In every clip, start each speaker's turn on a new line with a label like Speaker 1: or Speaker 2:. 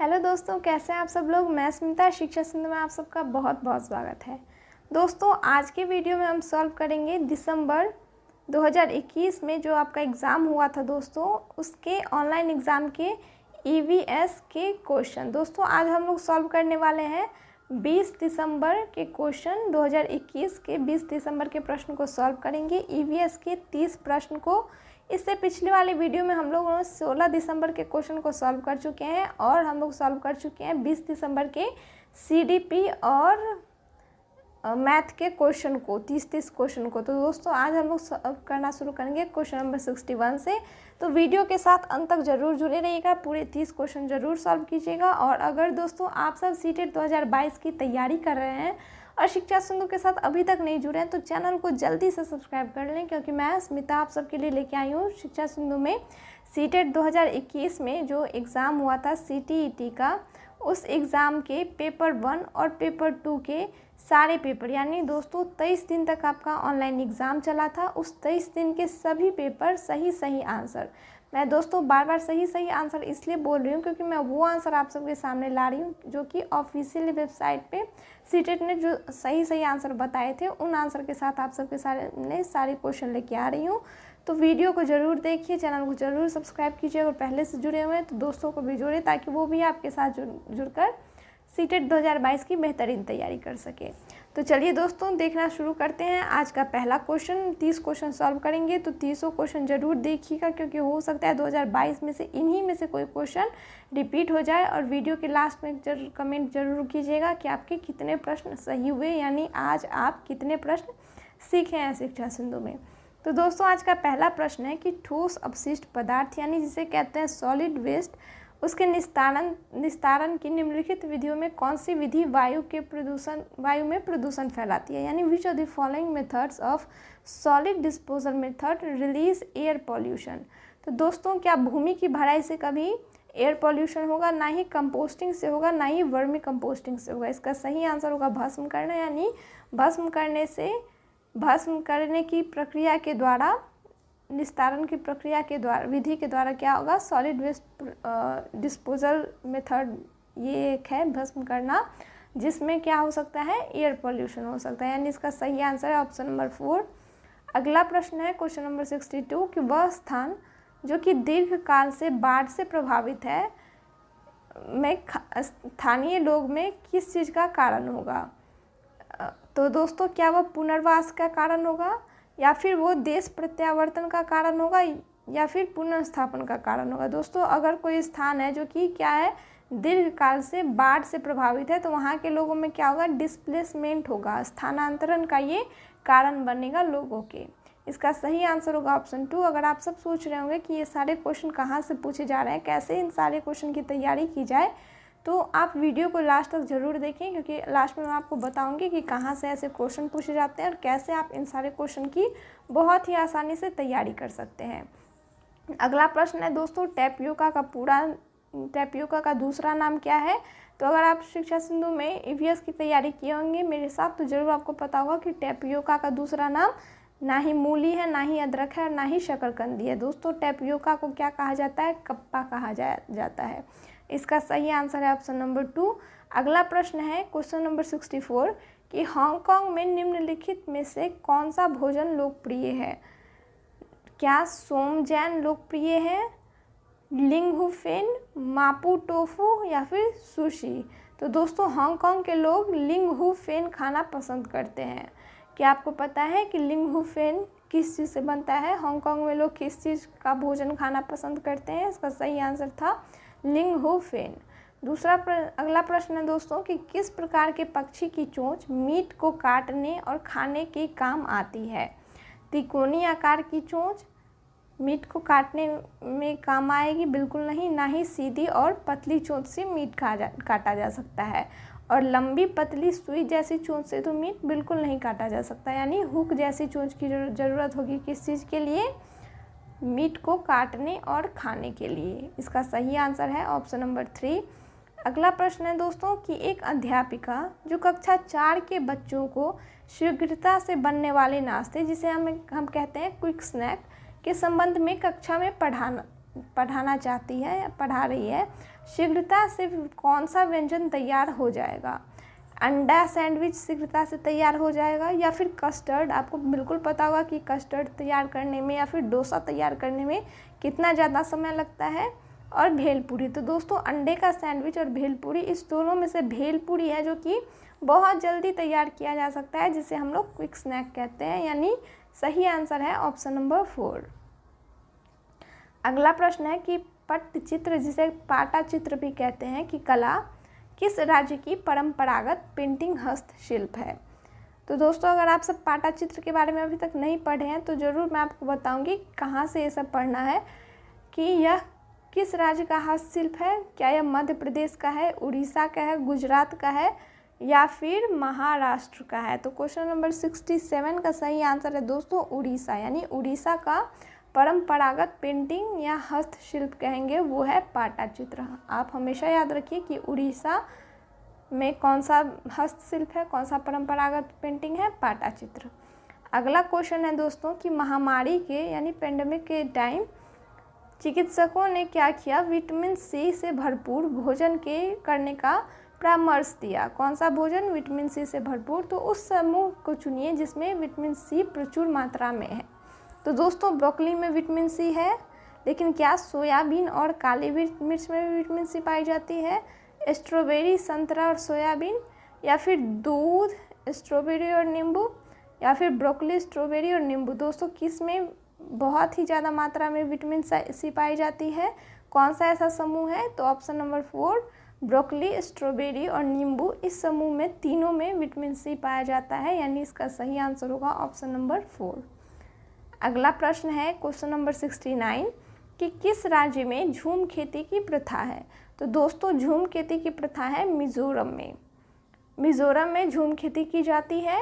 Speaker 1: Hello दोस्तों, कैसे हैं आप सब लोग। मैं स्मिता, शिक्षा सिंधु में आप सबका बहुत बहुत स्वागत है। दोस्तों, आज के वीडियो में हम सॉल्व करेंगे दिसंबर 2021 में जो आपका एग्ज़ाम हुआ था दोस्तों, उसके ऑनलाइन एग्ज़ाम के ईवीएस के क्वेश्चन। दोस्तों, आज हम लोग सॉल्व करने वाले हैं 20 दिसंबर के क्वेश्चन। 2021 के 20 दिसंबर के प्रश्न को सॉल्व करेंगे, ईवीएस के 30 प्रश्न को। इससे पिछले वाले वीडियो में हम लोग 16 दिसंबर के क्वेश्चन को सॉल्व कर चुके हैं और हम लोग सॉल्व कर चुके हैं 20 दिसंबर के सीडीपी और मैथ के क्वेश्चन को, 30 क्वेश्चन को। तो दोस्तों, आज हम लोग सॉल्व करना शुरू करेंगे क्वेश्चन नंबर 61 से। तो वीडियो के साथ अंत तक जरूर जुड़े रहिएगा, पूरे 30 क्वेश्चन जरूर सॉल्व कीजिएगा। और अगर दोस्तों आप सब सीटेट 2022 की तैयारी कर रहे हैं और शिक्षा सिंधु के साथ अभी तक नहीं जुड़े हैं तो चैनल को जल्दी से सब्सक्राइब कर लें, क्योंकि मैं स्मिता आप सबके लिए लेके आई हूँ शिक्षा सिंधु में सीटेट 2021 में जो एग्ज़ाम हुआ था सीटीईटी का, उस एग्ज़ाम के पेपर 1 और पेपर 2 के सारे पेपर, यानी दोस्तों 23 दिन तक आपका ऑनलाइन एग्ज़ाम चला था। उस 23 दिन के सभी पेपर सही आंसर, मैं दोस्तों बार बार सही आंसर इसलिए बोल रही हूँ क्योंकि मैं वो आंसर आप सबके सामने ला रही हूँ जो कि ऑफिशियल वेबसाइट पे सीटेट ने जो सही आंसर बताए थे, उन आंसर के साथ आप सबके सारे क्वेश्चन लेके आ रही हूँ। तो वीडियो को ज़रूर देखिए, चैनल को ज़रूर सब्सक्राइब कीजिए। अगर पहले से जुड़े हुए हैं तो दोस्तों को भी जोड़े, ताकि वो भी आपके साथ जुड़कर सीटेट 2022 की बेहतरीन तैयारी कर सके। तो चलिए दोस्तों, देखना शुरू करते हैं। आज का पहला क्वेश्चन, 30 क्वेश्चन सॉल्व करेंगे, तो 30 क्वेश्चन जरूर देखिएगा, क्योंकि हो सकता है 2022 में से इन्हीं में से कोई क्वेश्चन रिपीट हो जाए। और वीडियो के लास्ट में कमेंट जरूर कीजिएगा कि आपके कितने प्रश्न सही हुए, यानी आज आप कितने प्रश्न सीखे हैं शिक्षा सिंधु में। तो दोस्तों, आज का पहला प्रश्न है कि ठोस अपशिष्ट पदार्थ, यानी जिसे कहते हैं सॉलिड वेस्ट, उसके निस्तारण की निम्नलिखित विधियों में कौन सी विधि वायु में प्रदूषण फैलाती है। यानी which of the following methods of solid disposal method release air pollution. तो दोस्तों, क्या भूमि की भराई से कभी एयर पॉल्यूशन होगा? ना ही कंपोस्टिंग से होगा, ना ही वर्मी कंपोस्टिंग से होगा। इसका सही आंसर होगा भस्म करना, यानी भस्म करने की प्रक्रिया के द्वारा, निस्तारण की प्रक्रिया के द्वारा, विधि के द्वारा क्या होगा? सॉलिड वेस्ट डिस्पोजल मेथड ये एक है भस्म करना, जिसमें क्या हो सकता है? एयर पॉल्यूशन हो सकता है। यानी इसका सही आंसर है ऑप्शन नंबर 4। अगला प्रश्न है क्वेश्चन नंबर 62 कि वह स्थान जो कि दीर्घ काल से बाढ़ से प्रभावित है में स्थानीय लोग में किस चीज़ का कारण होगा? तो दोस्तों, क्या वह पुनर्वास का कारण होगा, या फिर वो देश प्रत्यावर्तन का कारण होगा, या फिर पुनर्स्थापन का कारण होगा? दोस्तों, अगर कोई स्थान है जो कि क्या है, दीर्घकाल से बाढ़ से प्रभावित है, तो वहाँ के लोगों में क्या होगा? डिस्प्लेसमेंट होगा, स्थानांतरण का ये कारण बनेगा लोगों के। इसका सही आंसर होगा ऑप्शन 2। अगर आप सब सोच रहे होंगे कि ये सारे क्वेश्चन कहाँ से पूछे जा रहे हैं, कैसे इन सारे क्वेश्चन की तैयारी की जाए, तो आप वीडियो को लास्ट तक ज़रूर देखें, क्योंकि लास्ट में मैं आपको बताऊंगी कि कहाँ से ऐसे क्वेश्चन पूछे जाते हैं और कैसे आप इन सारे क्वेश्चन की बहुत ही आसानी से तैयारी कर सकते हैं। अगला प्रश्न है दोस्तों, टैपियोका का दूसरा नाम क्या है? तो अगर आप शिक्षा सिंधु में ईवीएस की तैयारी किए होंगे मेरे साथ, तो ज़रूर आपको पता होगा कि टैपियोका का दूसरा नाम ना ही मूली है, ना ही अदरक है, और ना ही शकरकंदी है। दोस्तों, टैपियोका को क्या कहा जाता है? कप्पा कहा जाता है। इसका सही आंसर है ऑप्शन नंबर 2। अगला प्रश्न है क्वेश्चन नंबर 64 कि हांगकांग में निम्नलिखित में से कौन सा भोजन लोकप्रिय है? क्या सोमजैन लोकप्रिय है, लिंगहुफेन, मापू टोफू, या फिर सुशी? तो दोस्तों, हांगकांग के लोग लिंगहुफेन खाना पसंद करते हैं। क्या आपको पता है कि लिंगहुफेन किस चीज़ से बनता है? हांगकांग में लोग किस चीज़ का भोजन खाना पसंद करते हैं? इसका सही आंसर था लिंगहुफेन। अगला प्रश्न है दोस्तों कि किस प्रकार के पक्षी की चोंच मीट को काटने और खाने के काम आती है? त्रिकोणीय आकार की चोंच मीट को काटने में काम आएगी? बिल्कुल नहीं। ना ही सीधी और पतली चोंच से मीट काटा जा सकता है, और लंबी पतली सुई जैसी चोंच से तो मीट बिल्कुल नहीं काटा जा सकता। यानी हुक जैसी चोंच की ज़रूरत होगी किस चीज़ के लिए? मीट को काटने और खाने के लिए। इसका सही आंसर है ऑप्शन नंबर 3। अगला प्रश्न है दोस्तों कि एक अध्यापिका जो कक्षा 4 के बच्चों को शीघ्रता से बनने वाले नाश्ते, जिसे हम कहते हैं क्विक स्नैक, के संबंध में कक्षा में पढ़ाना चाहती है, पढ़ा रही है, शीघ्रता से कौन सा व्यंजन तैयार हो जाएगा? अंडा सैंडविच शीघ्रता से तैयार हो जाएगा, या फिर कस्टर्ड, आपको बिल्कुल पता होगा कि कस्टर्ड तैयार करने में या फिर डोसा तैयार करने में कितना ज़्यादा समय लगता है, और भेलपूरी। तो दोस्तों अंडे का सैंडविच और भेलपूरी, इस दोनों में से भेलपूरी है जो कि बहुत जल्दी तैयार किया जा सकता है, जिसे हम लोग क्विक स्नैक कहते हैं, यानी सही आंसर है ऑप्शन नंबर 4। अगला प्रश्न है कि पट्टचित्र, जिसे पाटा चित्र भी कहते हैं, कि कला किस राज्य की परंपरागत पेंटिंग हस्तशिल्प है? तो दोस्तों अगर आप सब पाटा चित्र के बारे में अभी तक नहीं पढ़े हैं तो ज़रूर मैं आपको बताऊंगी कहाँ से ये सब पढ़ना है, कि यह किस राज्य का हस्तशिल्प है। क्या यह मध्य प्रदेश का है, उड़ीसा का है, गुजरात का है, या फिर महाराष्ट्र का है? तो क्वेश्चन नंबर 67 का सही आंसर है दोस्तों उड़ीसा, यानी उड़ीसा का परंपरागत पेंटिंग या हस्तशिल्प कहेंगे वो है पाटा चित्र। आप हमेशा याद रखिए कि उड़ीसा में कौन सा हस्तशिल्प है, कौन सा परंपरागत पेंटिंग है, पाटा चित्र। अगला क्वेश्चन है दोस्तों कि महामारी के यानी पेंडेमिक के टाइम चिकित्सकों ने क्या किया? विटामिन सी से भरपूर भोजन के करने का परामर्श दिया। कौन सा भोजन? विटामिन सी से भरपूर। तो उस समूह को चुनिए जिसमें विटामिन सी प्रचुर मात्रा में है। तो दोस्तों ब्रोकली में विटामिन सी है, लेकिन क्या सोयाबीन और काली मिर्च में भी विटामिन सी पाई जाती है? स्ट्रॉबेरी, संतरा और सोयाबीन, या फिर दूध, स्ट्रॉबेरी और नींबू, या फिर ब्रोकली, स्ट्रॉबेरी और नींबू? दोस्तों किस में बहुत ही ज़्यादा मात्रा में विटामिन सी पाई जाती है? कौन सा ऐसा समूह है? तो ऑप्शन नंबर 4 ब्रोकली, स्ट्रॉबेरी और नींबू, इस समूह में तीनों में विटामिन सी पाया जाता है, यानी इसका सही आंसर होगा ऑप्शन नंबर 4। अगला प्रश्न है क्वेश्चन नंबर 69 कि किस राज्य में झूम खेती की प्रथा है? तो दोस्तों झूम खेती की प्रथा है मिज़ोरम में। मिज़ोरम में झूम खेती की जाती है।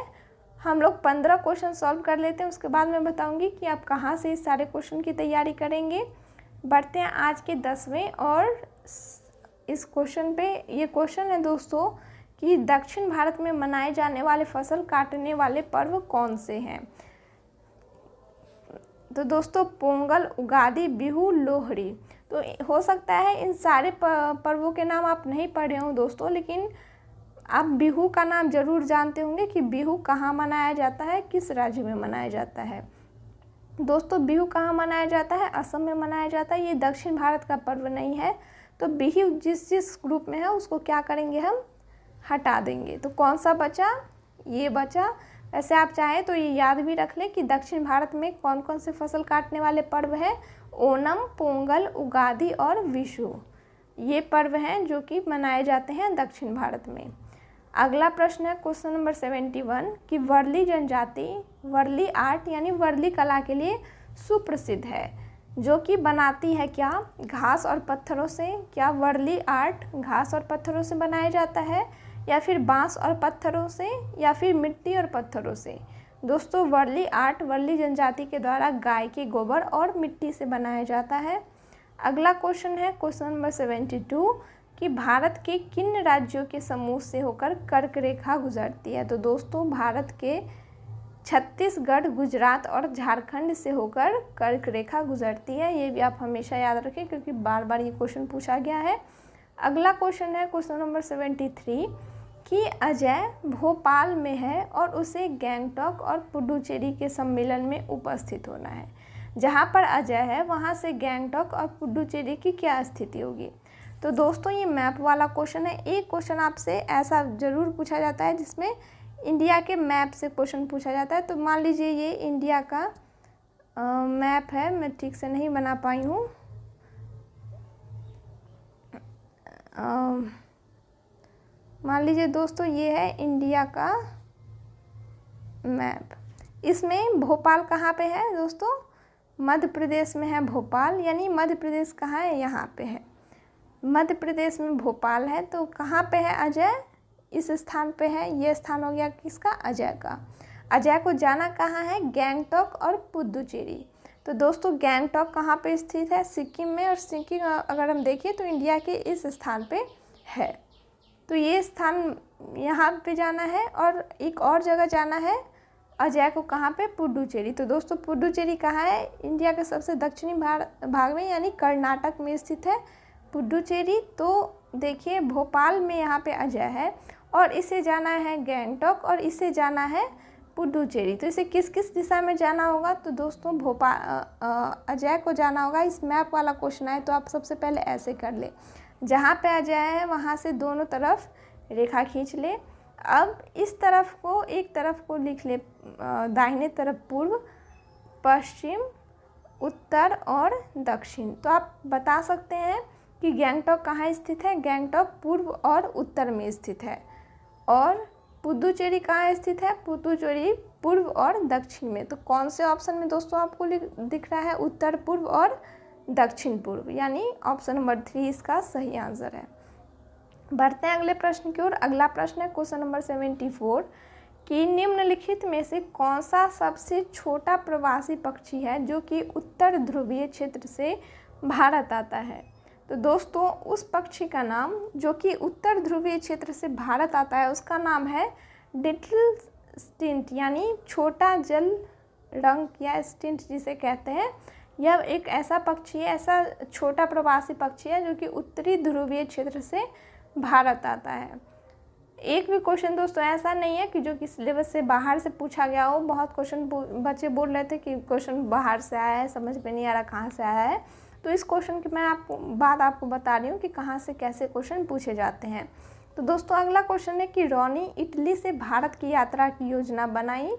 Speaker 1: हम लोग 15 क्वेश्चन सॉल्व कर लेते हैं, उसके बाद मैं बताऊंगी कि आप कहाँ से इस सारे क्वेश्चन की तैयारी करेंगे। बढ़ते हैं आज के 10वें और इस क्वेश्चन पे। ये क्वेश्चन है दोस्तों कि दक्षिण भारत में मनाए जाने वाले फसल काटने वाले पर्व कौन से हैं? तो दोस्तों पोंगल, उगादी, बिहू, लोहड़ी। तो हो सकता है इन सारे पर्वों के नाम आप नहीं पढ़े हों दोस्तों, लेकिन आप बिहू का नाम जरूर जानते होंगे कि बिहू कहाँ मनाया जाता है, किस राज्य में मनाया जाता है। दोस्तों बिहू कहाँ मनाया जाता है? असम में मनाया जाता है। ये दक्षिण भारत का पर्व नहीं है, तो बिहू जिस ग्रुप में है उसको क्या करेंगे, हम हटा देंगे। तो कौन सा बचा? ये बचा। वैसे आप चाहें तो ये याद भी रख लें कि दक्षिण भारत में कौन कौन से फसल काटने वाले पर्व हैं। ओणम, पोंगल, उगादी और विशु, ये पर्व हैं जो कि मनाए जाते हैं दक्षिण भारत में। अगला प्रश्न है क्वेश्चन नंबर 71 कि वर्ली जनजाति वर्ली आर्ट यानी वर्ली कला के लिए सुप्रसिद्ध है, जो कि बनाती है क्या? घास और पत्थरों से। क्या वर्ली आर्ट घास और पत्थरों से बनाया जाता है, या फिर बांस और पत्थरों से, या फिर मिट्टी और पत्थरों से? दोस्तों वर्ली आर्ट वर्ली जनजाति के द्वारा गाय के गोबर और मिट्टी से बनाया जाता है। अगला क्वेश्चन है क्वेश्चन नंबर 72 कि भारत के किन राज्यों के समूह से होकर कर्क रेखा गुजरती है? तो दोस्तों भारत के छत्तीसगढ़, गुजरात और झारखंड से होकर कर्क रेखा गुजरती है। ये भी आप हमेशा याद रखें क्योंकि बार बार ये क्वेश्चन पूछा गया है। अगला क्वेश्चन है क्वेश्चन नंबर 73 कि अजय भोपाल में है और उसे गैंगटॉक और पुडुचेरी के सम्मेलन में उपस्थित होना है। जहाँ पर अजय है वहाँ से गैंगटॉक और पुडुचेरी की क्या स्थिति होगी? तो दोस्तों ये मैप वाला क्वेश्चन है। एक क्वेश्चन आपसे ऐसा ज़रूर पूछा जाता है जिसमें इंडिया के मैप से क्वेश्चन पूछा जाता है। तो मान लीजिए ये इंडिया का मैप है, मैं ठीक से नहीं बना पाई हूँ। मान लीजिए दोस्तों ये है इंडिया का मैप। इसमें भोपाल कहाँ पे है दोस्तों? मध्य प्रदेश में है भोपाल, यानी मध्य प्रदेश कहाँ है? यहाँ पे है, मध्य प्रदेश में भोपाल है। तो कहाँ पे है अजय? इस स्थान पे है। ये स्थान हो गया किसका? अजय का। अजय को जाना कहाँ है? गैंगटॉक और पुडुचेरी। तो दोस्तों गैंगटॉक कहाँ पे स्थित है? सिक्किम में। और सिक्किम अगर हम देखें तो इंडिया के इस स्थान पे है। तो ये स्थान यहाँ पे जाना है, और एक और जगह जाना है अजय को कहाँ पे? पुडुचेरी। तो दोस्तों पुडुचेरी कहाँ है? इंडिया के सबसे दक्षिणी भाग में यानी कर्नाटक में स्थित है पुडुचेरी। तो देखिए भोपाल में यहाँ पे अजय है और इसे जाना है गैंगटॉक और इसे जाना है पुडुचेरी। तो इसे किस किस दिशा में जाना होगा? तो दोस्तों अजय को जाना होगा। इस मैप वाला क्वेश्चन आए तो आप सबसे पहले ऐसे कर ले, जहाँ पे अजय है वहाँ से दोनों तरफ रेखा खींच ले। अब इस तरफ को, एक तरफ को लिख ले दाहिने तरफ पूर्व, पश्चिम, उत्तर और दक्षिण। तो आप बता सकते हैं कि गैंगटॉक कहाँ स्थित है? गैंगटॉक पूर्व और उत्तर में स्थित है। और पुडुचेरी कहाँ स्थित है? पुडुचेरी पूर्व और दक्षिण में। तो कौन से ऑप्शन में दोस्तों आपको दिख रहा है? उत्तर पूर्व और दक्षिण पूर्व, यानी ऑप्शन नंबर 3 इसका सही आंसर है। बढ़ते हैं अगले प्रश्न की ओर। अगला प्रश्न है क्वेश्चन नंबर 74 कि निम्नलिखित में से कौन सा सबसे छोटा प्रवासी पक्षी है जो कि उत्तर ध्रुवीय क्षेत्र से भारत आता है? तो दोस्तों उस पक्षी का नाम जो कि उत्तर ध्रुवीय क्षेत्र से भारत आता है उसका नाम है लिटिल स्टिंट, यानी छोटा जल रंक या स्टिंट जिसे कहते हैं। यह एक ऐसा पक्षी है, ऐसा छोटा प्रवासी पक्षी है जो कि उत्तरी ध्रुवीय क्षेत्र से भारत आता है। एक भी क्वेश्चन दोस्तों ऐसा नहीं है कि जो कि सिलेबस से बाहर से पूछा गया हो। बहुत क्वेश्चन बच्चे बोल रहे थे कि क्वेश्चन बाहर से आया है, समझ में नहीं आ रहा कहाँ से आया है। तो इस क्वेश्चन की मैं आपको बता रही हूँ कि कहाँ से कैसे क्वेश्चन पूछे जाते हैं। तो दोस्तों अगला क्वेश्चन है कि रोनी इटली से भारत की यात्रा की योजना बनाई,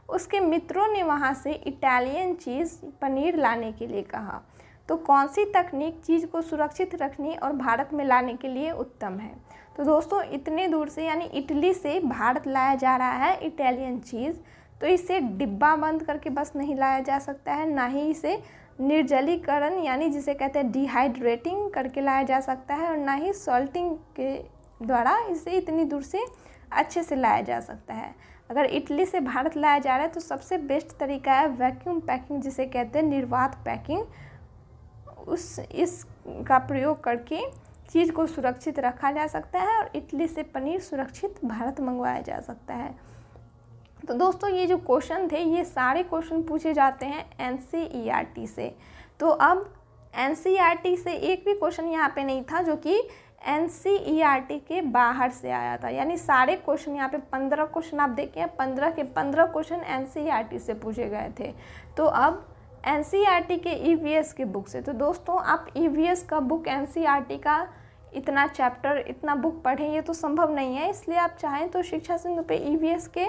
Speaker 1: उसके मित्रों ने वहाँ से इटालियन चीज़ पनीर लाने के लिए कहा। तो कौन सी तकनीक चीज़ को सुरक्षित रखने और भारत में लाने के लिए उत्तम है? तो दोस्तों इतने दूर से यानी इटली से भारत लाया जा रहा है इटालियन चीज़, तो इसे डिब्बा बंद करके बस नहीं लाया जा सकता है, ना ही इसे निर्जलीकरण यानी जिसे कहते हैं डिहाइड्रेटिंग करके लाया जा सकता है, और ना ही सॉल्टिंग के द्वारा इसे इतनी दूर से अच्छे से लाया जा सकता है। अगर इटली से भारत लाया जा रहा है तो सबसे बेस्ट तरीका है वैक्यूम पैकिंग जिसे कहते हैं निर्वात पैकिंग। इसका प्रयोग करके चीज़ को सुरक्षित रखा जा सकता है और इटली से पनीर सुरक्षित भारत मंगवाया जा सकता है। तो दोस्तों ये जो क्वेश्चन थे ये सारे क्वेश्चन पूछे जाते हैं एनसीईआरटी से। तो अब एनसीईआरटी से एक भी क्वेश्चन यहाँ पे नहीं था जो कि एनसीईआरटी के बाहर से आया था, यानी सारे क्वेश्चन यहाँ पे 15 क्वेश्चन आप देखें, 15 के 15 क्वेश्चन एनसीईआरटी से पूछे गए थे। तो अब एनसीईआरटी के ईवीएस के बुक से, तो दोस्तों आप ईवीएस का बुक एनसीईआरटी का इतना चैप्टर इतना बुक पढ़ें ये तो संभव नहीं है, इसलिए आप चाहें तो शिक्षा सिंधु पे ईवीएस के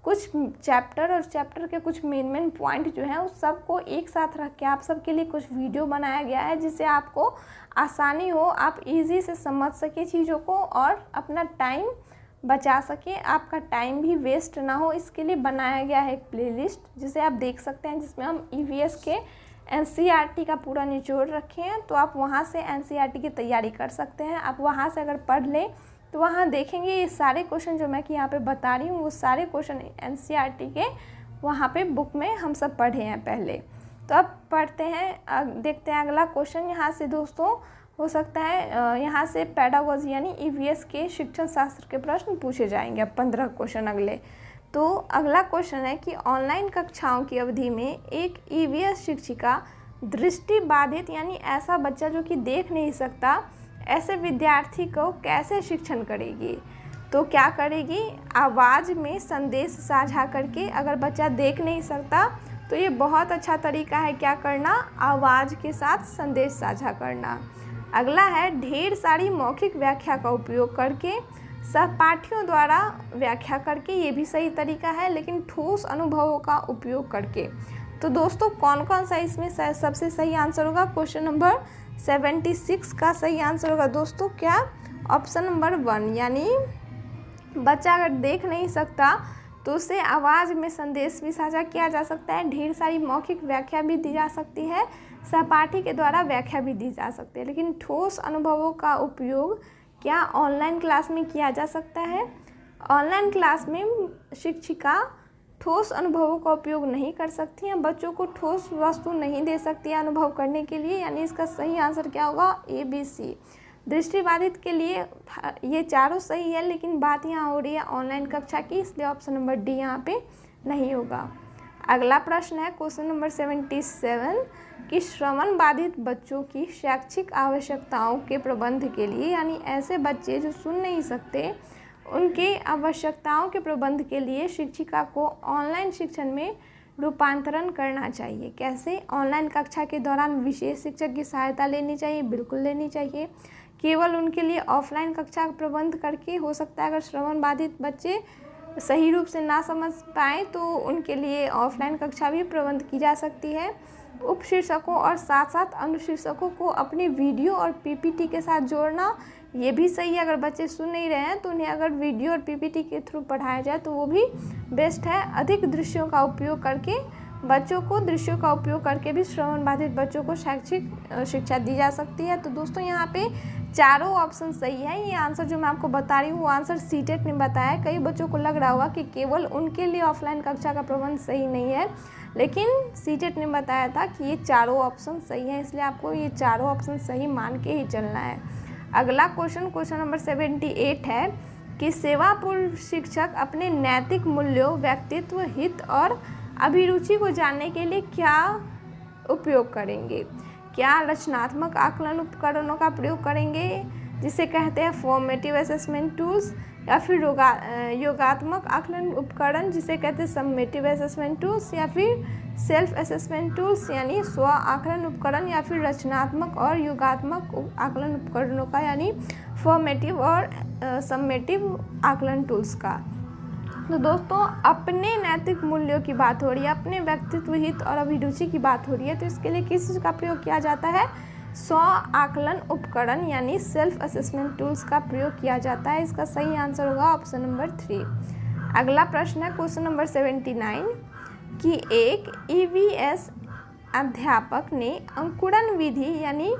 Speaker 1: कुछ चैप्टर और चैप्टर के कुछ मेन पॉइंट जो हैं उस सब को एक साथ रख के आप सबके लिए कुछ वीडियो बनाया गया है जिससे आपको आसानी हो, आप इजी से समझ सके चीज़ों को और अपना टाइम बचा सके, आपका टाइम भी वेस्ट ना हो, इसके लिए बनाया गया है एक प्लेलिस्ट जिसे आप देख सकते हैं, जिसमें हम ईवीएस के एनसीईआरटी का पूरा निचोड़ रखे हैं। तो आप वहाँ से एनसीईआरटी की तैयारी कर सकते हैं। आप वहाँ से अगर पढ़ लें तो वहाँ देखेंगे ये सारे क्वेश्चन जो मैं कि यहाँ पे बता रही हूँ वो सारे क्वेश्चन एनसीईआरटी के वहाँ पे बुक में हम सब पढ़े हैं पहले। तो अब पढ़ते हैं, देखते हैं अगला क्वेश्चन। यहाँ से दोस्तों हो सकता है यहाँ से पेडागोजी यानी ईवीएस के शिक्षण शास्त्र के प्रश्न पूछे जाएंगे। अब 15 क्वेश्चन अगले। तो अगला क्वेश्चन है कि ऑनलाइन कक्षाओं की अवधि में एक ईवीएस शिक्षिका दृष्टिबाधित यानी ऐसा बच्चा जो कि देख नहीं सकता ऐसे विद्यार्थी को कैसे शिक्षण करेगी? तो क्या करेगी? आवाज़ में संदेश साझा करके। अगर बच्चा देख नहीं सकता तो ये बहुत अच्छा तरीका है क्या करना? आवाज़ के साथ संदेश साझा करना। अगला है ढेर सारी मौखिक व्याख्या का उपयोग करके, सहपाठियों द्वारा व्याख्या करके, ये भी सही तरीका है, लेकिन ठोस अनुभवों का उपयोग करके। तो दोस्तों कौन कौन सा इसमें सबसे सही आंसर होगा? क्वेश्चन नंबर 76 का सही आंसर होगा दोस्तों क्या? ऑप्शन नंबर 1, यानी बच्चा अगर देख नहीं सकता तो उसे आवाज़ में संदेश भी साझा किया जा सकता है, ढेर सारी मौखिक व्याख्या भी दी जा सकती है, सहपाठी के द्वारा व्याख्या भी दी जा सकती है, लेकिन ठोस अनुभवों का उपयोग क्या ऑनलाइन क्लास में किया जा सकता है? ऑनलाइन क्लास में शिक्षिका ठोस अनुभवों का उपयोग नहीं कर सकती हैं, बच्चों को ठोस वस्तु नहीं दे सकती है अनुभव करने के लिए, यानी इसका सही आंसर क्या होगा? ABC। दृष्टिबाधित के लिए ये चारों सही है, लेकिन बात यहाँ हो रही है ऑनलाइन कक्षा की, इसलिए ऑप्शन नंबर D यहाँ पे नहीं होगा। अगला प्रश्न है क्वेश्चन नंबर 77 कि श्रवण बाधित बच्चों की शैक्षिक आवश्यकताओं के प्रबंध के लिए, यानी ऐसे बच्चे जो सुन नहीं सकते, उनके आवश्यकताओं के प्रबंध के लिए शिक्षिका को ऑनलाइन शिक्षण में रूपांतरण करना चाहिए। कैसे? ऑनलाइन कक्षा के दौरान विशेष शिक्षक की सहायता लेनी चाहिए, बिल्कुल लेनी चाहिए। केवल उनके लिए ऑफलाइन कक्षा का प्रबंध करके हो सकता है, अगर श्रवण बाधित बच्चे सही रूप से ना समझ पाएँ तो उनके लिए ऑफलाइन कक्षा भी प्रबंध की जा सकती है। उप शीर्षकों और साथ साथ अनुशीर्षकों को अपनी वीडियो और पीपीटी के साथ जोड़ना ये भी सही है। अगर बच्चे सुन नहीं रहे हैं तो उन्हें अगर वीडियो और पीपीटी के थ्रू पढ़ाया जाए तो वो भी बेस्ट है। अधिक दृश्यों का उपयोग करके बच्चों को दृश्यों का उपयोग करके भी श्रवण बाधित बच्चों को शैक्षिक शिक्षा दी जा सकती है। तो दोस्तों यहाँ पे चारों ऑप्शन सही है। ये आंसर जो मैं आपको बता रही हूँ वो आंसर सीटेट ने बताया। कई बच्चों को लग रहा होगा कि केवल उनके लिए ऑफलाइन कक्षा का प्रबंध सही नहीं है, लेकिन सीटेट ने बताया था कि ये चारों ऑप्शन सही है, इसलिए आपको ये चारों ऑप्शन सही मान के ही चलना है। अगला क्वेश्चन नंबर 78 है कि सेवापूर्व शिक्षक अपने नैतिक मूल्यों, व्यक्तित्व, हित और अभिरुचि को जानने के लिए क्या उपयोग करेंगे? क्या रचनात्मक आकलन उपकरणों का प्रयोग करेंगे जिसे कहते हैं फॉर्मेटिव असेसमेंट टूल्स, या फिर योगात्मक आकलन उपकरण जिसे कहते हैं सम्मेटिव असेसमेंट टूल्स, या फिर सेल्फ असेसमेंट टूल्स यानी स्व आकलन उपकरण, या फिर रचनात्मक और योगात्मक आकलन उपकरणों का यानी फॉर्मेटिव और सम्मेटिव आकलन टूल्स का। तो दोस्तों अपने नैतिक मूल्यों की बात हो रही है, अपने व्यक्तित्व, हित और अभिरुचि की बात हो रही है, तो इसके लिए किस चीज़ का प्रयोग किया जाता है? स्व आकलन उपकरण यानी सेल्फ असेसमेंट टूल्स का प्रयोग किया जाता है। इसका सही आंसर होगा ऑप्शन नंबर 3। अगला प्रश्न है क्वेश्चन नंबर 79 कि एक ईवीएस अध्यापक ने अंकुरण विधि यानी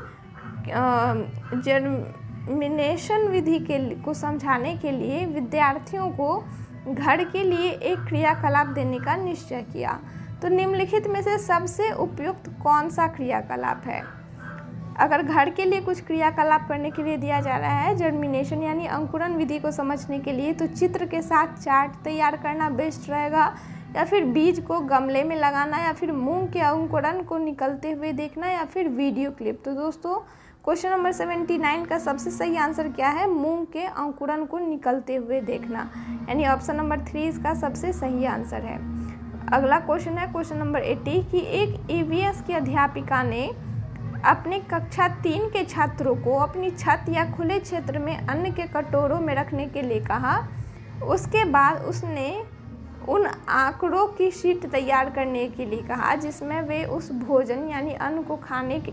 Speaker 1: जर्मिनेशन विधि को समझाने के लिए विद्यार्थियों को घर के लिए एक क्रियाकलाप देने का निश्चय किया। तो निम्नलिखित में से सबसे उपयुक्त कौन सा क्रियाकलाप है? अगर घर के लिए कुछ क्रियाकलाप करने के लिए दिया जा रहा है जर्मिनेशन यानी अंकुरण विधि को समझने के लिए, तो चित्र के साथ चार्ट तैयार करना बेस्ट रहेगा, या फिर बीज को गमले में लगाना, या फिर मूंग के अंकुरण को निकलते हुए देखना, या फिर वीडियो क्लिप। तो दोस्तों क्वेश्चन नंबर 79 का सबसे सही आंसर क्या है? मूंग के अंकुरण को निकलते हुए देखना, यानी ऑप्शन नंबर 3 इसका सबसे सही आंसर है। अगला क्वेश्चन है क्वेश्चन नंबर 80 कि एक ईवीएस की अध्यापिका ने अपने कक्षा 3 के छात्रों को अपनी छत या खुले क्षेत्र में अन्न के कटोरों में रखने के लिए कहा। उसके बाद उसने उन आंकड़ों की शीट तैयार करने के लिए कहा जिसमें वे उस भोजन यानी अन्न को खाने के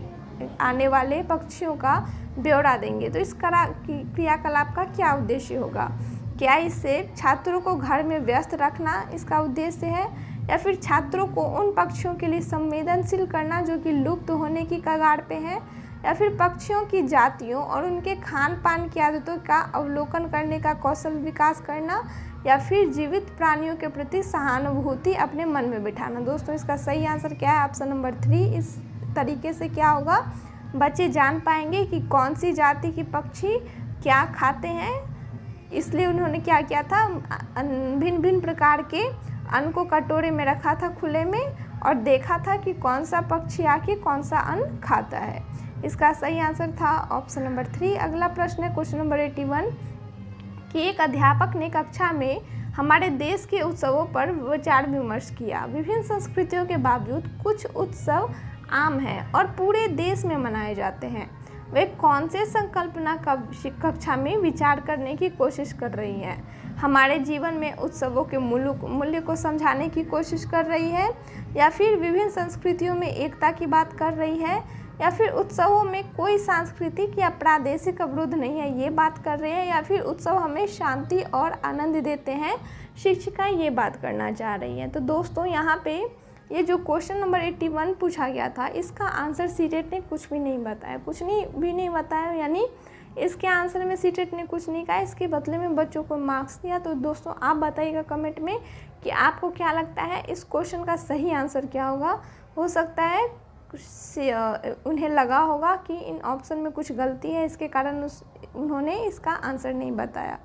Speaker 1: आने वाले पक्षियों का ब्यौरा देंगे। तो इस क्रियाकलाप का क्या उद्देश्य होगा? क्या इससे छात्रों को घर में व्यस्त रखना इसका उद्देश्य है, या फिर छात्रों को उन पक्षियों के लिए संवेदनशील करना जो कि लुप्त होने की कगार पे हैं, या फिर पक्षियों की जातियों और उनके खान पान की आदतों का अवलोकन करने का कौशल विकास करना, या फिर जीवित प्राणियों के प्रति सहानुभूति अपने मन में बिठाना? दोस्तों इसका सही आंसर क्या है? Option number 3। इस तरीके से क्या होगा, बच्चे जान पाएंगे कि कौन सी जाति की पक्षी क्या खाते हैं, इसलिए उन्होंने क्या किया था, भिन्न भिन्न प्रकार के अन्न को कटोरे में रखा था खुले में, और देखा था कि कौन सा पक्षी आके कौन सा अन्न खाता है। इसका सही आंसर था ऑप्शन नंबर 3। अगला प्रश्न है क्वेश्चन नंबर 81 कि एक अध्यापक ने कक्षा में हमारे देश के उत्सवों पर विचार विमर्श किया। विभिन्न संस्कृतियों के बावजूद कुछ उत्सव आम हैं और पूरे देश में मनाए जाते हैं। वे कौन से संकल्पना कक्षा में विचार करने की कोशिश कर रही हैं? हमारे जीवन में उत्सवों के मूल्य को समझाने की कोशिश कर रही है, या फिर विभिन्न संस्कृतियों में एकता की बात कर रही है, या फिर उत्सवों में कोई सांस्कृतिक या प्रादेशिक अवरोध नहीं है ये बात कर रहे हैं, या फिर उत्सव हमें शांति और आनंद देते हैं शिक्षिका ये बात करना चाह रही है। तो दोस्तों यहाँ पे ये जो क्वेश्चन नंबर 81 पूछा गया था इसका आंसर सीटेट ने कुछ भी नहीं बताया, नहीं बताया, यानी इसके आंसर में सीटेट ने कुछ नहीं कहा, इसके बदले में बच्चों को मार्क्स दिया। तो दोस्तों आप बताइएगा कमेंट में कि आपको क्या लगता है इस क्वेश्चन का सही आंसर क्या होगा। हो सकता है उन्हें लगा होगा कि इन ऑप्शन में कुछ गलती है, इसके कारण उन्होंने इसका आंसर नहीं बताया।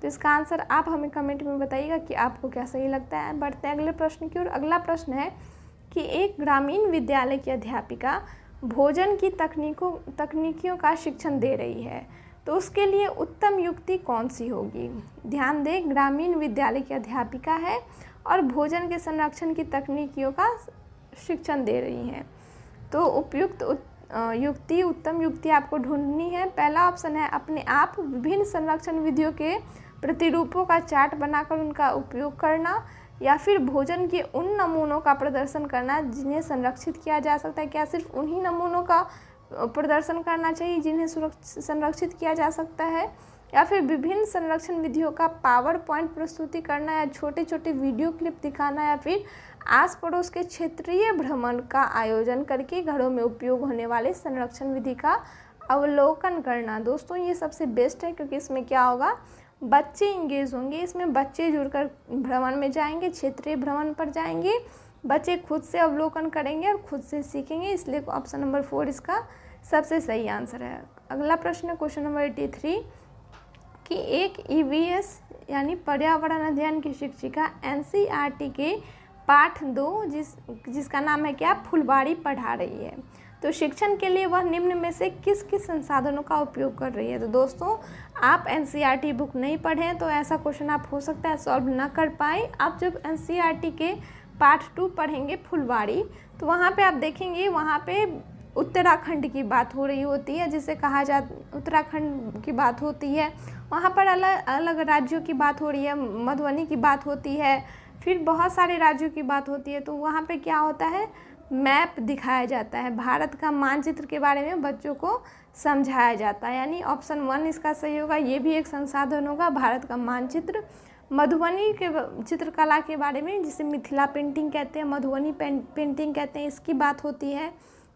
Speaker 1: तो इसका आंसर आप हमें कमेंट में बताइएगा कि आपको क्या सही लगता है। बढ़ते हैं अगले प्रश्न की ओर। अगला प्रश्न है कि एक ग्रामीण विद्यालय की अध्यापिका भोजन की तकनीकियों का शिक्षण दे रही है, तो उसके लिए उत्तम युक्ति कौन सी होगी। ध्यान दें, ग्रामीण विद्यालय की अध्यापिका है और भोजन के संरक्षण की तकनीकियों का शिक्षण दे रही हैं, तो उपयुक्त उत्तम युक्ति आपको ढूंढनी है। पहला ऑप्शन है अपने आप विभिन्न संरक्षण विधियों के प्रतिरूपों का चार्ट बनाकर उनका उपयोग करना, या फिर भोजन के उन नमूनों का प्रदर्शन करना जिन्हें संरक्षित किया जा सकता है। क्या सिर्फ उन्हीं नमूनों का प्रदर्शन करना चाहिए जिन्हें संरक्षित किया जा सकता है, या फिर विभिन्न संरक्षण विधियों का पावर पॉइंट प्रस्तुति करना, या छोटे छोटे वीडियो क्लिप दिखाना, या फिर आस पड़ोस के क्षेत्रीय भ्रमण का आयोजन करके घरों में उपयोग होने वाले संरक्षण विधि का अवलोकन करना। दोस्तों ये सबसे बेस्ट है, क्योंकि इसमें क्या होगा, बच्चे इंगेज होंगे, इसमें बच्चे जुड़कर भ्रमण में जाएंगे, क्षेत्रीय भ्रमण पर जाएंगे, बच्चे खुद से अवलोकन करेंगे और खुद से सीखेंगे, इसलिए ऑप्शन नंबर 4 इसका सबसे सही आंसर है। अगला प्रश्न है क्वेश्चन नंबर 83 कि एक EVS यानी पर्यावरण अध्ययन की शिक्षिका NCERT के पाठ 2 जिसका नाम है क्या, फुलवाड़ी पढ़ा रही है, तो शिक्षण के लिए वह निम्न में से किस किस संसाधनों का उपयोग कर रही है। तो दोस्तों आप NCERT बुक नहीं पढ़ें तो ऐसा क्वेश्चन आप हो सकता है सॉल्व ना कर पाए। आप जब NCERT के पार्ट 2 पढ़ेंगे फुलवाड़ी, तो वहाँ पे आप देखेंगे, वहाँ पे उत्तराखंड की बात हो रही होती है, जिसे कहा उत्तराखंड की बात होती है, वहाँ पर अलग अलग राज्यों की बात हो रही है, मधुबनी की बात होती है, फिर बहुत सारे राज्यों की बात होती है। तो वहाँ पे क्या होता है, मैप दिखाया जाता है, भारत का मानचित्र के बारे में बच्चों को समझाया जाता है, यानी ऑप्शन 1 इसका सही होगा। ये भी एक संसाधन होगा, भारत का मानचित्र। मधुबनी के चित्रकला के बारे में, जिसे मिथिला पेंटिंग कहते हैं, मधुबनी पेंटिंग कहते हैं, इसकी बात होती है,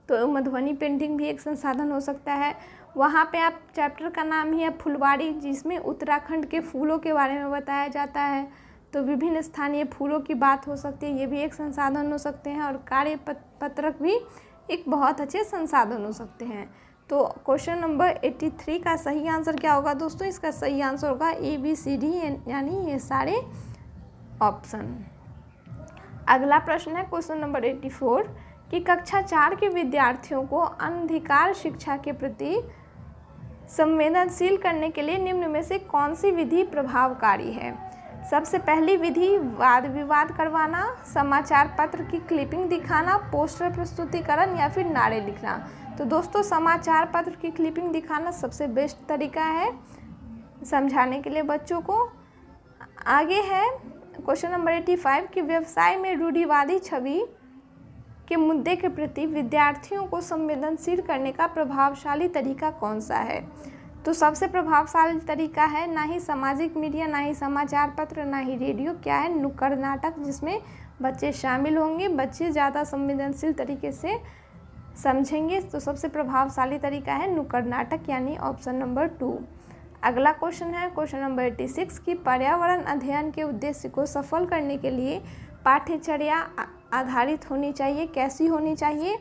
Speaker 1: तो मधुबनी पेंटिंग भी एक संसाधन हो सकता है। वहाँ पे आप चैप्टर का नाम ही है फुलवाड़ी, जिसमें उत्तराखंड के फूलों के बारे में बताया जाता है, तो विभिन्न स्थानीय फूलों की बात हो सकती है, ये भी एक संसाधन हो सकते हैं। और कार्य पत्रक भी एक बहुत अच्छे संसाधन हो सकते हैं। तो क्वेश्चन नंबर 83 का सही आंसर क्या होगा दोस्तों, इसका सही आंसर होगा ABCD, यानी ये सारे ऑप्शन। अगला प्रश्न है क्वेश्चन नंबर 84 कि कक्षा 4 के विद्यार्थियों को अनधिकार शिक्षा के प्रति संवेदनशील करने के लिए निम्न में से कौन सी विधि प्रभावकारी है। सबसे पहली विधि वाद विवाद करवाना, समाचार पत्र की क्लिपिंग दिखाना, पोस्टर प्रस्तुतिकरण, या फिर नारे लिखना। तो दोस्तों समाचार पत्र की क्लिपिंग दिखाना सबसे बेस्ट तरीका है समझाने के लिए बच्चों को। आगे है क्वेश्चन नंबर 85 कि व्यवसाय में रूढ़िवादी छवि के मुद्दे के प्रति विद्यार्थियों को संवेदनशील करने का प्रभावशाली तरीका कौन सा है। तो सबसे प्रभावशाली तरीका है, ना ही सामाजिक मीडिया, ना ही समाचार पत्र, ना ही रेडियो, क्या है, नुक्कड़ नाटक, जिसमें बच्चे शामिल होंगे, बच्चे ज़्यादा संवेदनशील तरीके से समझेंगे। तो सबसे प्रभावशाली तरीका है नुक्कड़ नाटक, यानी ऑप्शन नंबर 2। अगला क्वेश्चन है क्वेश्चन नंबर 86 की पर्यावरण अध्ययन के उद्देश्य को सफल करने के लिए पाठ्यचर्या आधारित होनी चाहिए, कैसी होनी चाहिए।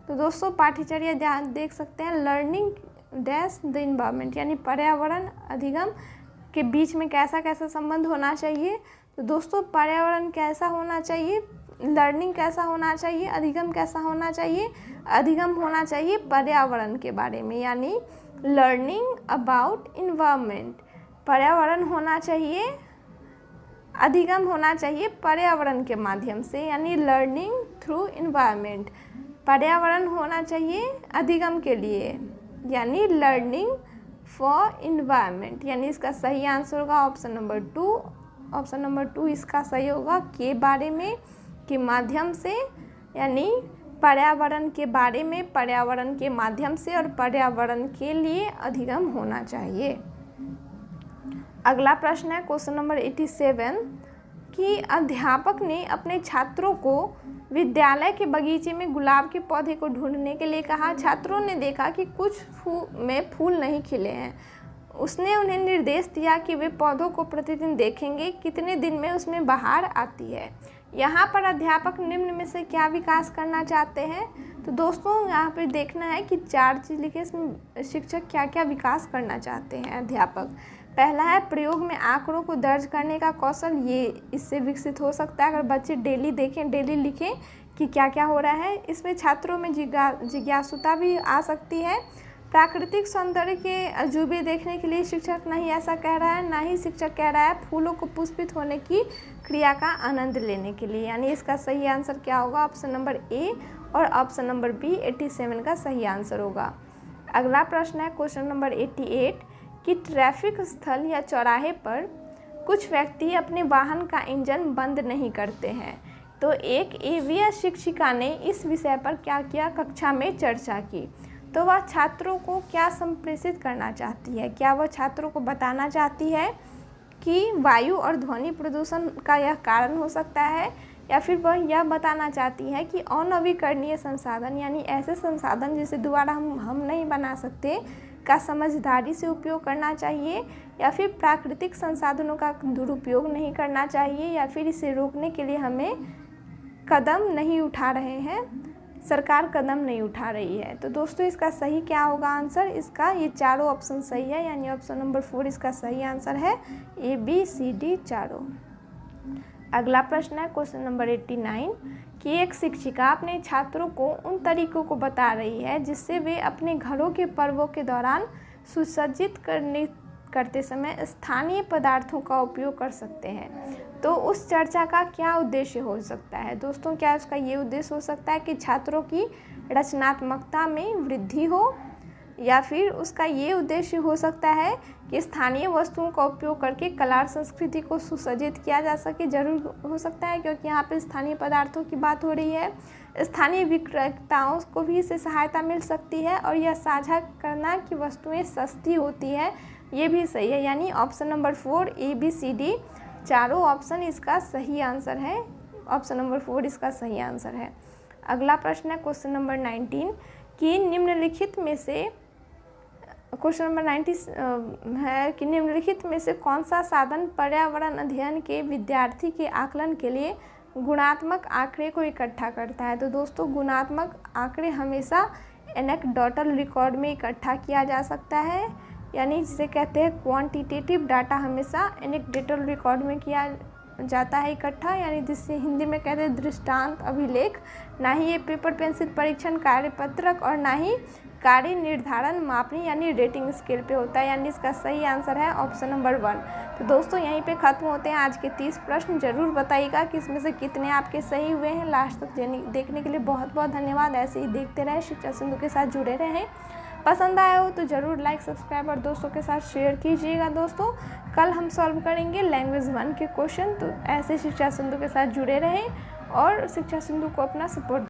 Speaker 1: तो दोस्तों पाठ्यचर्या ध्यान देख सकते हैं, लर्निंग डैश द इन्वायरमेंट, यानी पर्यावरण अधिगम के बीच में कैसा कैसा संबंध होना चाहिए। तो दोस्तों पर्यावरण कैसा होना चाहिए, लर्निंग कैसा होना चाहिए, अधिगम कैसा होना चाहिए। अधिगम होना चाहिए पर्यावरण के बारे में, यानी लर्निंग अबाउट इन्वायरमेंट। पर्यावरण होना चाहिए, अधिगम होना चाहिए पर्यावरण के माध्यम से, यानी लर्निंग थ्रू इन्वायरमेंट। पर्यावरण होना चाहिए अधिगम के लिए, यानी लर्निंग फॉर इन्वायरमेंट, यानी इसका सही आंसर होगा ऑप्शन नंबर 2। ऑप्शन नंबर 2 इसका सही होगा, के बारे में, के माध्यम से, यानी पर्यावरण के बारे में, पर्यावरण के माध्यम से और पर्यावरण के लिए अधिगम होना चाहिए। अगला प्रश्न है क्वेश्चन नंबर 87 कि अध्यापक ने अपने छात्रों को विद्यालय के बगीचे में गुलाब के पौधे को ढूंढने के लिए कहा। छात्रों ने देखा कि कुछ में फूल नहीं खिले हैं। उसने उन्हें निर्देश दिया कि वे पौधों को प्रतिदिन देखेंगे, कितने दिन में उसमें बहार आती है। यहाँ पर अध्यापक निम्न में से क्या विकास करना चाहते हैं। तो दोस्तों यहाँ पर देखना है कि 4 चीज़ लिखे, इसमें शिक्षक क्या क्या विकास करना चाहते हैं अध्यापक। पहला है प्रयोग में आंकड़ों को दर्ज करने का कौशल, ये इससे विकसित हो सकता है अगर बच्चे डेली देखें, डेली लिखें कि क्या क्या हो रहा है। इसमें छात्रों में जिज्ञासुता भी आ सकती है। प्राकृतिक सौंदर्य के अजूबे देखने के लिए शिक्षक नहीं ऐसा कह रहा है, ना ही शिक्षक कह रहा है फूलों को पुष्पित होने की क्रिया का आनंद लेने के लिए। यानी इसका सही आंसर क्या होगा? ऑप्शन नंबर ए और ऑप्शन नंबर बी 87 का सही आंसर होगा। अगला प्रश्न है क्वेश्चन नंबर 88 कि ट्रैफिक स्थल या चौराहे पर कुछ व्यक्ति अपने वाहन का इंजन बंद नहीं करते हैं। तो एक ईवीएस शिक्षिका ने इस विषय पर क्या किया? कक्षा में चर्चा की। तो वह छात्रों को क्या संप्रेषित करना चाहती है? क्या वह छात्रों को बताना चाहती है कि वायु और ध्वनि प्रदूषण का यह कारण हो सकता है, या फिर वह यह बताना चाहती है कि अनवीकरणीय संसाधन यानी ऐसे संसाधन जिसे दोबारा हम नहीं बना सकते का समझदारी से उपयोग करना चाहिए, या फिर प्राकृतिक संसाधनों का दुरुपयोग नहीं करना चाहिए, या फिर इसे रोकने के लिए हमें कदम नहीं उठा रहे हैं, सरकार कदम नहीं उठा रही है। तो दोस्तों इसका सही क्या होगा आंसर? इसका ये चारों ऑप्शन सही है, यानी ऑप्शन नंबर 4 इसका सही आंसर है, ए बी सी डी चारों। अगला प्रश्न है क्वेश्चन नंबर 89 कि एक शिक्षिका अपने छात्रों को उन तरीकों को बता रही है जिससे वे अपने घरों के पर्वों के दौरान सुसज्जित करते समय स्थानीय पदार्थों का उपयोग कर सकते हैं। तो उस चर्चा का क्या उद्देश्य हो सकता है? दोस्तों क्या उसका ये उद्देश्य हो सकता है कि छात्रों की रचनात्मकता में वृद्धि हो, या फिर उसका ये उद्देश्य हो सकता है कि स्थानीय वस्तुओं का उपयोग करके कला और संस्कृति को सुसज्जित किया जा सके। जरूर हो सकता है, क्योंकि यहाँ पे स्थानीय पदार्थों की बात हो रही है। स्थानीय विक्रेताओं को भी इससे सहायता मिल सकती है, और यह साझा करना कि वस्तुएं सस्ती होती है, ये भी सही है। यानी option number 4 A B C D चारों ऑप्शन इसका सही आंसर है। ऑप्शन नंबर 4 इसका सही आंसर है। अगला प्रश्न है क्वेश्चन नंबर 19 कि निम्नलिखित में से क्वेश्चन नंबर 90 है कि निम्नलिखित में से कौन सा साधन पर्यावरण अध्ययन के विद्यार्थी के आकलन के लिए गुणात्मक आंकड़े को इकट्ठा करता है? तो दोस्तों गुणात्मक आंकड़े हमेशा एनेक्डोटल रिकॉर्ड में इकट्ठा किया जा सकता है, यानी जिसे कहते हैं क्वांटिटेटिव डाटा हमेशा एनेक्डोटल रिकॉर्ड में किया जाता है इकट्ठा, यानी जिसे हिंदी में कहते हैं दृष्टांत अभिलेख। ना ही ये पेपर पेंसिल परीक्षण कार्यपत्रक और ना ही कार्य निर्धारण मापनी यानी रेटिंग स्केल पे होता है, यानी इसका सही आंसर है ऑप्शन नंबर 1। तो दोस्तों यहीं पे खत्म होते हैं आज के 30 प्रश्न। जरूर बताइएगा कि इसमें से कितने आपके सही हुए हैं। लास्ट तक देखने के लिए बहुत बहुत धन्यवाद। ऐसे ही देखते रहें, शिक्षा सिंधु के साथ जुड़े रहें। पसंद आया हो तो ज़रूर लाइक सब्सक्राइब और दोस्तों के साथ शेयर कीजिएगा। दोस्तों कल हम सॉल्व करेंगे लैंग्वेज 1 के क्वेश्चन, तो ऐसे शिक्षा सिंधु के साथ जुड़े रहें और शिक्षा सिंधु को अपना सपोर्ट